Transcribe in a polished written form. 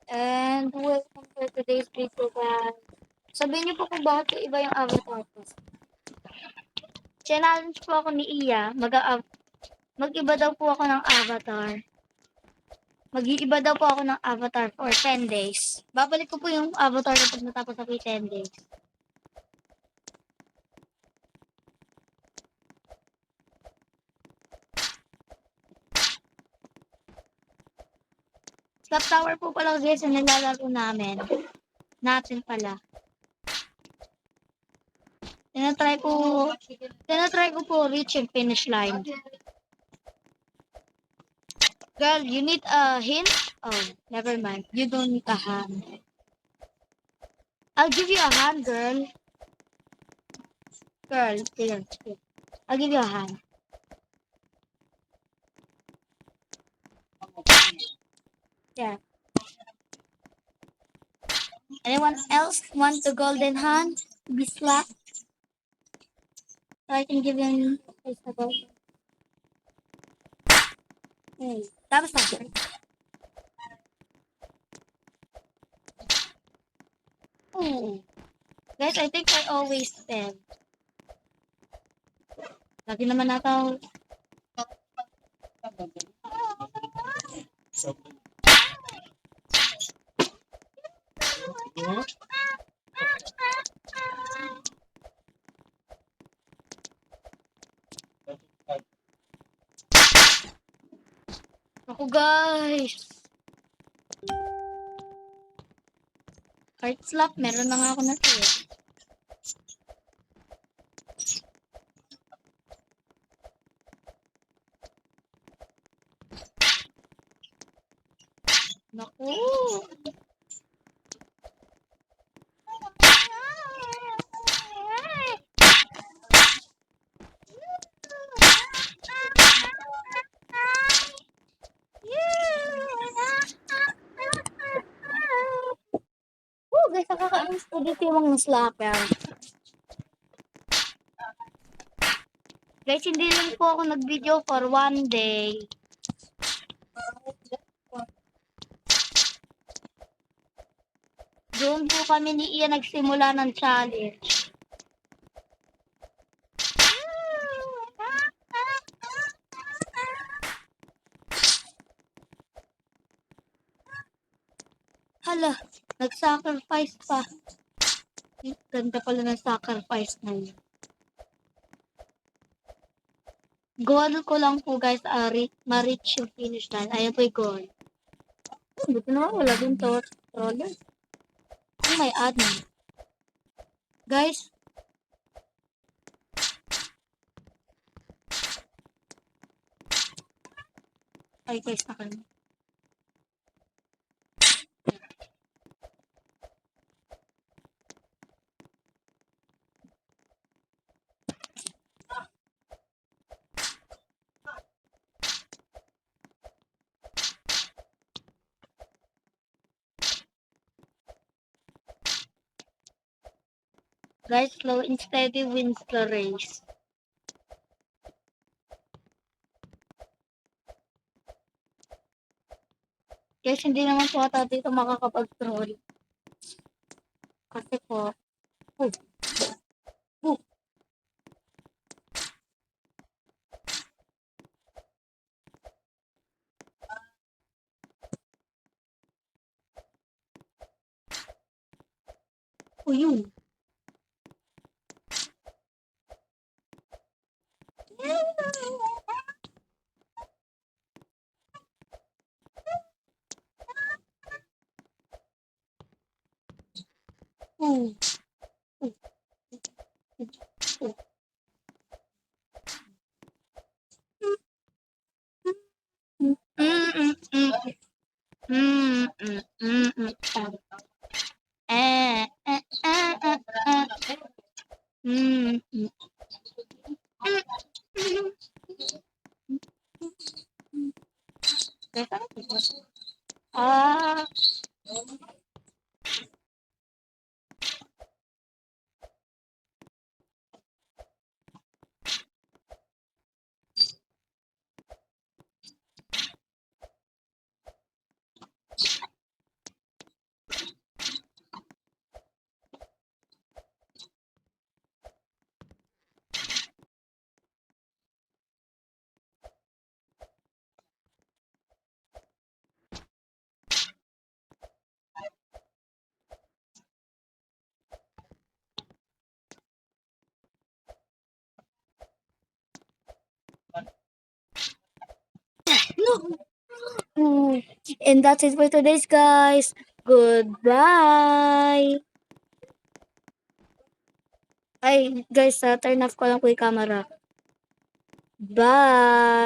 And welcome for today's video, guys. Sabihin niyo po kung bakit iba yung avatar ko. Challenge po ako ni Iya. Mag-iba daw po ako ng avatar. Mag-iiba daw po ako ng avatar for 10 days. Babalik ko po yung avatar kapag natapos ako yung 10 days. Slap Tower po pala guys yung nilalaro namin. Natin pala. Tinatry ko po reach and finish line. Girl, you need a hint? Oh, never mind. You don't need a hand. I'll give you a hand, girl. Girl, here. I'll give you a hand. Yeah. Anyone else want the golden hand to be slapped? So I can give you a golden. Tapos na, girl. Guys, I think I always spend. Lagi naman nataw. Ako guys. Heart slap, meron na nga ako na to. Naku. Guys, nakakaalis ko dito yung mga slapper. Guys, hindi lang po ako nag-video for one day. Doon po kami ni Ian nagsimula ng challenge. Hala, nag-sacrifice pa. Ganda pala ng sacrifice na yun. Goal ko lang po guys, ma-reach yung finish line. Ayan po yung goal. Buti naman wala din to. Troller. Ano may admin? Guys. Ay guys, nakalma. Guys, slow and steady wins the race. Guys, hindi naman po ata dito makakapag-troll. Kasi po, yun. Ah. And that's it for today's guys. Goodbye. Ay, guys, turn off ko lang po yung camera. Bye.